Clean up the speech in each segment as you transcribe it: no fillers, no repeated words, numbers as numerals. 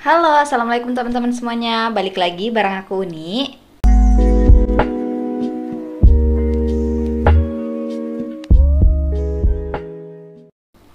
Halo, assalamualaikum teman-teman semuanya. Balik lagi bareng aku Uni.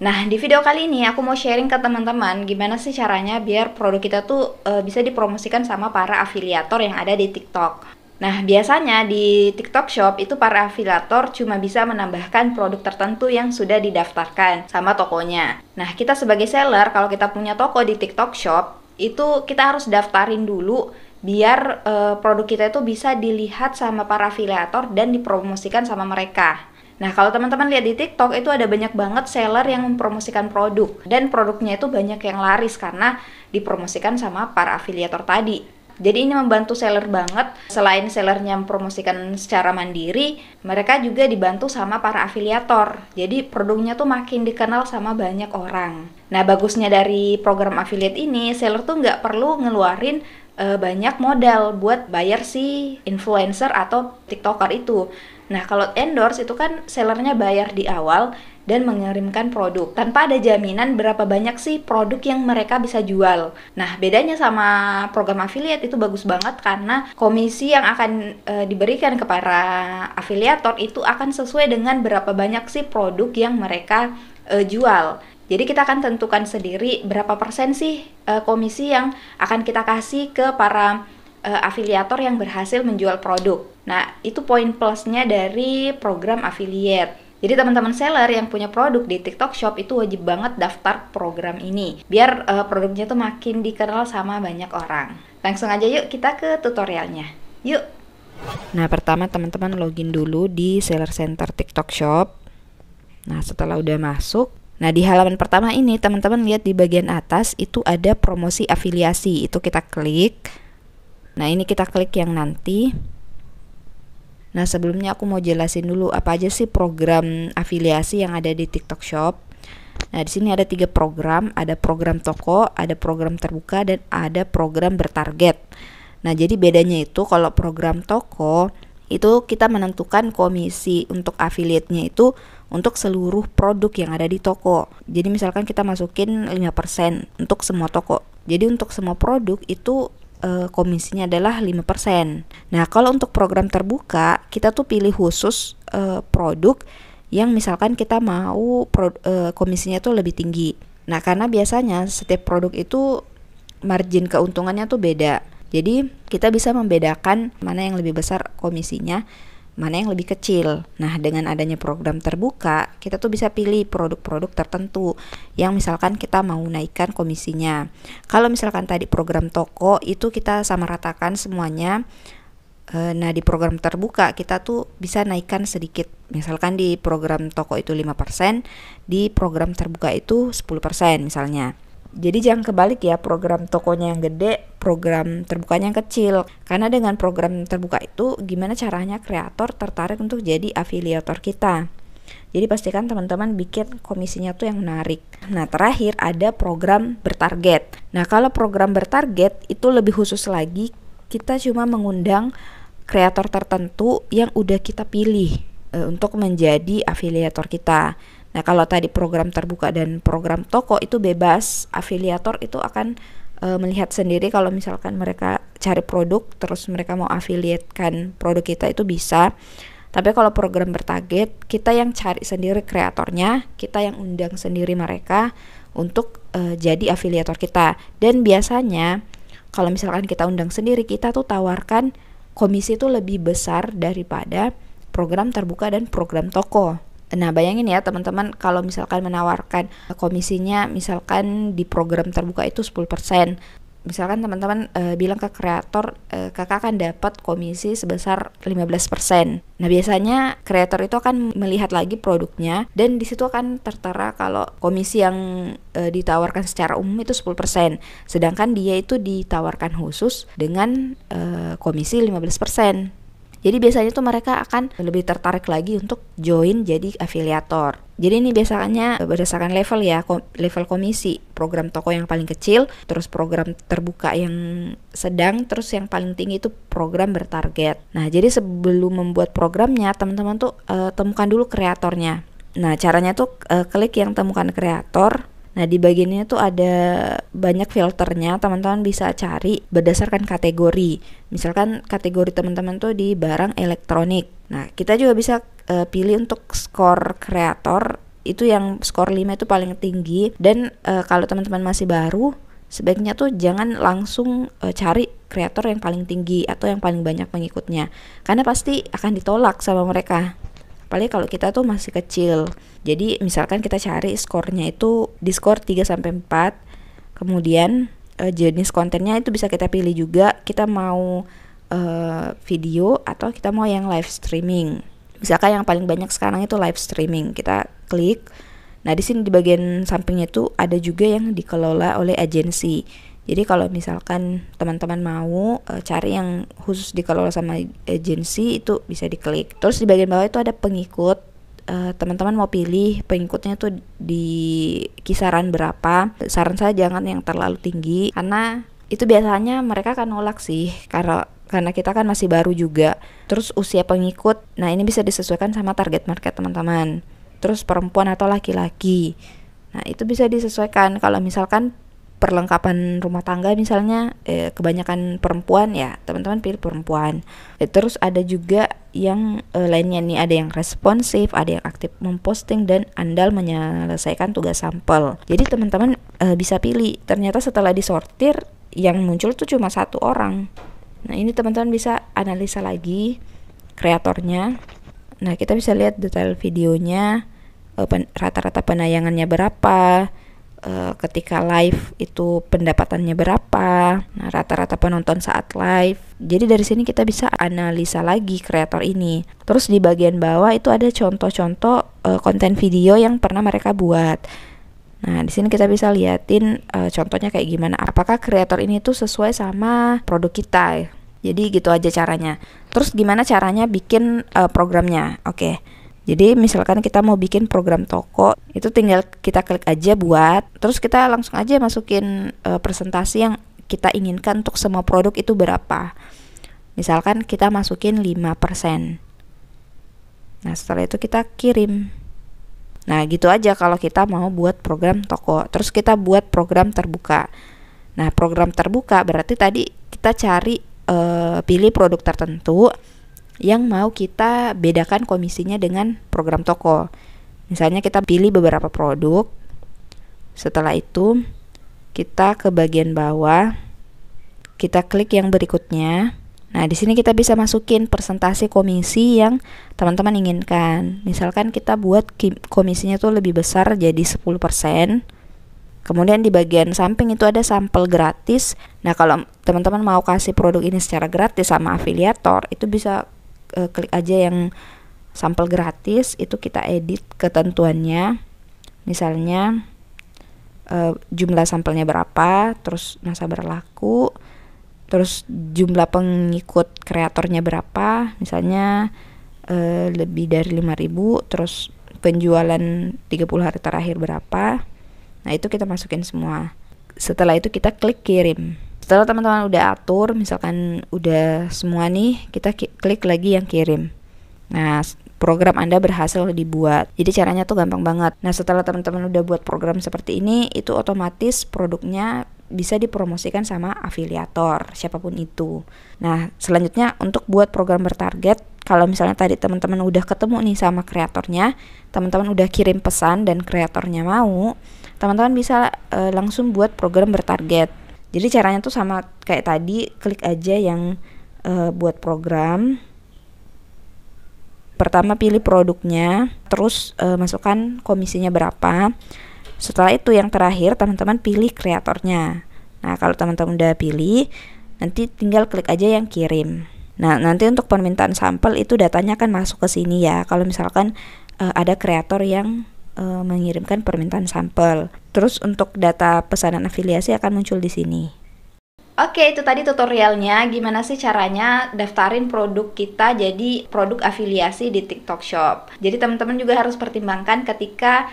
Nah, di video kali ini aku mau sharing ke teman-teman gimana sih caranya biar produk kita tuh bisa dipromosikan sama para afiliator yang ada di TikTok. Nah, biasanya di TikTok Shop itu para afiliator cuma bisa menambahkan produk tertentu yang sudah didaftarkan sama tokonya. Nah, kita sebagai seller, kalau kita punya toko di TikTok Shop, itu kita harus daftarin dulu biar produk kita itu bisa dilihat sama para afiliator dan dipromosikan sama mereka. Nah, kalau teman-teman lihat di TikTok itu ada banyak banget seller yang mempromosikan produk dan produknya itu banyak yang laris karena dipromosikan sama para afiliator tadi. Jadi ini membantu seller banget. Selain sellernya mempromosikan secara mandiri, mereka juga dibantu sama para afiliator. Jadi produknya tuh makin dikenal sama banyak orang. Nah, bagusnya dari program affiliate ini, seller tuh nggak perlu ngeluarin banyak modal buat bayar si influencer atau tiktoker itu. Nah, kalau endorse itu kan sellernya bayar di awal dan mengirimkan produk tanpa ada jaminan berapa banyak sih produk yang mereka bisa jual. Nah, bedanya sama program affiliate itu bagus banget karena komisi yang akan diberikan ke para afiliator itu akan sesuai dengan berapa banyak sih produk yang mereka jual. Jadi kita akan tentukan sendiri berapa persen sih komisi yang akan kita kasih ke para afiliator yang berhasil menjual produk. Nah, itu poin plusnya dari program affiliate. Jadi teman-teman seller yang punya produk di TikTok Shop itu wajib banget daftar program ini biar produknya tuh makin dikenal sama banyak orang. Langsung aja yuk kita ke tutorialnya. Yuk. Nah, pertama teman-teman login dulu di Seller Center TikTok Shop. Nah, setelah udah masuk, nah di halaman pertama ini teman-teman lihat di bagian atas itu ada promosi afiliasi. Itu kita klik. Nah, ini kita klik yang nanti. Nah, sebelumnya aku mau jelasin dulu apa aja sih program afiliasi yang ada di TikTok Shop. Nah, di sini ada 3 program, ada program toko, ada program terbuka, dan ada program bertarget. Nah, jadi bedanya itu kalau program toko itu kita menentukan komisi untuk affiliate-nya itu untuk seluruh produk yang ada di toko. Jadi misalkan kita masukin 5% untuk semua toko. Jadi untuk semua produk itu komisinya adalah 5%. Nah, kalau untuk program terbuka, kita tuh pilih khusus produk yang misalkan kita mau komisinya tuh lebih tinggi. Nah, karena biasanya setiap produk itu margin keuntungannya tuh beda. Jadi, kita bisa membedakan mana yang lebih besar komisinya, mana yang lebih kecil. Nah, dengan adanya program terbuka, kita tuh bisa pilih produk-produk tertentu yang misalkan kita mau naikkan komisinya. Kalau misalkan tadi program toko itu kita samaratakan semuanya. Nah, di program terbuka kita tuh bisa naikkan sedikit. Misalkan di program toko itu 5%, di program terbuka itu 10% misalnya. Jadi jangan kebalik ya, program tokonya yang gede, program terbukanya yang kecil. Karena dengan program terbuka itu gimana caranya kreator tertarik untuk jadi afiliator kita. Jadi pastikan teman-teman bikin komisinya tuh yang menarik. Nah, terakhir ada program bertarget. Nah, kalau program bertarget itu lebih khusus lagi, kita cuma mengundang kreator tertentu yang udah kita pilih untuk menjadi afiliator kita. Nah, kalau tadi program terbuka dan program toko itu bebas, afiliator itu akan melihat sendiri kalau misalkan mereka cari produk terus mereka mau affiliate-kan produk kita itu bisa. Tapi kalau program bertarget, kita yang cari sendiri kreatornya, kita yang undang sendiri mereka untuk jadi afiliator kita. Dan biasanya kalau misalkan kita undang sendiri, kita tuh tawarkan komisi itu lebih besar daripada program terbuka dan program toko. Nah, bayangin ya teman-teman, kalau misalkan menawarkan komisinya misalkan di program terbuka itu 10%. Misalkan teman-teman bilang ke kreator, kakak akan dapat komisi sebesar 15%. Nah, biasanya kreator itu akan melihat lagi produknya dan di situ akan tertera kalau komisi yang ditawarkan secara umum itu 10%. Sedangkan dia itu ditawarkan khusus dengan komisi 15%. Jadi biasanya tuh mereka akan lebih tertarik lagi untuk join jadi afiliator. Jadi ini biasanya berdasarkan level ya, level komisi. Program toko yang paling kecil, terus program terbuka yang sedang, terus yang paling tinggi itu program bertarget. Nah, jadi sebelum membuat programnya, teman-teman tuh temukan dulu kreatornya. Nah, caranya tuh klik yang temukan kreator. Nah, di bagiannya tuh ada banyak filternya, teman-teman bisa cari berdasarkan kategori. Misalkan kategori teman-teman tuh di barang elektronik. Nah, kita juga bisa pilih untuk skor kreator, itu yang skor 5 itu paling tinggi. Dan kalau teman-teman masih baru, sebaiknya tuh jangan langsung cari kreator yang paling tinggi atau yang paling banyak pengikutnya, karena pasti akan ditolak sama mereka. Apalagi kalau kita tuh masih kecil. Jadi misalkan kita cari skornya itu di skor 3-4. Kemudian jenis kontennya itu bisa kita pilih juga. Kita mau video atau kita mau yang live streaming. Misalkan yang paling banyak sekarang itu live streaming. Kita klik. Nah, di sini di bagian sampingnya itu ada juga yang dikelola oleh agensi. Jadi kalau misalkan teman-teman mau cari yang khusus dikelola sama agensi, itu bisa diklik. Terus di bagian bawah itu ada pengikut. Teman-teman mau pilih pengikutnya tuh di kisaran berapa. Saran saya jangan yang terlalu tinggi, karena itu biasanya mereka akan nolak sih, karena kita kan masih baru juga. Terus usia pengikut, nah ini bisa disesuaikan sama target market teman-teman. Terus perempuan atau laki-laki, nah itu bisa disesuaikan. Kalau misalkan perlengkapan rumah tangga misalnya kebanyakan perempuan, ya teman-teman pilih perempuan. Terus ada juga yang lainnya nih, ada yang responsif, ada yang aktif memposting, dan andal menyelesaikan tugas sampel. Jadi teman-teman bisa pilih. Ternyata setelah disortir yang muncul tuh cuma 1 orang. Nah, ini teman-teman bisa analisa lagi kreatornya. Nah, kita bisa lihat detail videonya, rata-rata penayangannya berapa, ketika live itu pendapatannya berapa, nah rata-rata penonton saat live. Jadi dari sini kita bisa analisa lagi kreator ini. Terus di bagian bawah itu ada contoh-contoh konten video yang pernah mereka buat. Nah, di sini kita bisa liatin contohnya kayak gimana. Apakah kreator ini tuh sesuai sama produk kita? Jadi gitu aja caranya. Terus gimana caranya bikin programnya? Oke. Jadi misalkan kita mau bikin program toko, itu tinggal kita klik aja buat, terus kita langsung aja masukin presentasi yang kita inginkan untuk semua produk itu berapa. Misalkan kita masukin 5%. Nah, setelah itu kita kirim. Nah, gitu aja kalau kita mau buat program toko. Terus kita buat program terbuka. Nah, program terbuka berarti tadi kita cari pilih produk tertentu yang mau kita bedakan komisinya dengan program toko. Misalnya kita pilih beberapa produk. Setelah itu kita ke bagian bawah, kita klik yang berikutnya. Nah, di sini kita bisa masukin presentasi komisi yang teman-teman inginkan. Misalkan kita buat komisinya tuh lebih besar jadi 10%. Kemudian di bagian samping itu ada sampel gratis. Nah, kalau teman-teman mau kasih produk ini secara gratis sama afiliator, itu bisa klik aja yang sampel gratis. Itu kita edit ketentuannya. Misalnya jumlah sampelnya berapa, terus masa berlaku, terus jumlah pengikut kreatornya berapa, misalnya lebih dari 5.000, terus penjualan 30 hari terakhir berapa. Nah, itu kita masukin semua. Setelah itu kita klik kirim. Setelah teman-teman udah atur, misalkan udah semua nih, kita klik lagi yang kirim. Nah, program Anda berhasil dibuat. Jadi caranya tuh gampang banget. Nah, setelah teman-teman udah buat program seperti ini, itu otomatis produknya bisa dipromosikan sama afiliator, siapapun itu. Nah, selanjutnya untuk buat program bertarget, kalau misalnya tadi teman-teman udah ketemu nih sama kreatornya, teman-teman udah kirim pesan dan kreatornya mau, teman-teman bisa langsung buat program bertarget. Jadi caranya tuh sama kayak tadi, klik aja yang buat program. Pertama pilih produknya, terus masukkan komisinya berapa. Setelah itu yang terakhir teman-teman pilih kreatornya. Nah, kalau teman-teman udah pilih, nanti tinggal klik aja yang kirim. Nah, nanti untuk permintaan sampel itu datanya akan masuk ke sini ya. Kalau misalkan ada kreator yang mengirimkan permintaan sampel. Terus untuk data pesanan afiliasi akan muncul di sini. Oke, itu tadi tutorialnya gimana sih caranya daftarin produk kita jadi produk afiliasi di TikTok Shop. Jadi teman-teman juga harus pertimbangkan ketika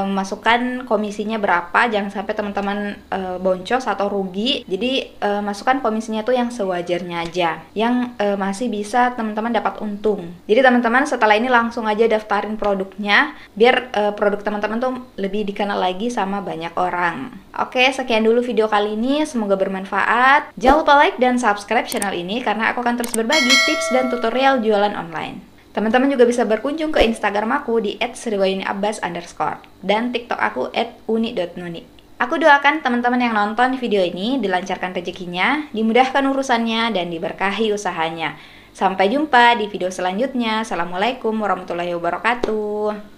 masukkan komisinya berapa, jangan sampai teman-teman boncos atau rugi. Jadi masukkan komisinya tuh yang sewajarnya aja, yang masih bisa teman-teman dapat untung. Jadi teman-teman setelah ini langsung aja daftarin produknya, biar produk teman-teman tuh lebih dikenal lagi sama banyak orang. Oke, sekian dulu video kali ini, semoga bermanfaat. Jangan lupa like dan subscribe channel ini karena aku akan terus berbagi tips dan tutorial jualan online. Teman-teman juga bisa berkunjung ke Instagram aku di @sriwayuniabbas_ dan TikTok aku @uni.nuni. Aku doakan teman-teman yang nonton video ini dilancarkan rezekinya, dimudahkan urusannya, dan diberkahi usahanya. Sampai jumpa di video selanjutnya. Assalamualaikum warahmatullahi wabarakatuh.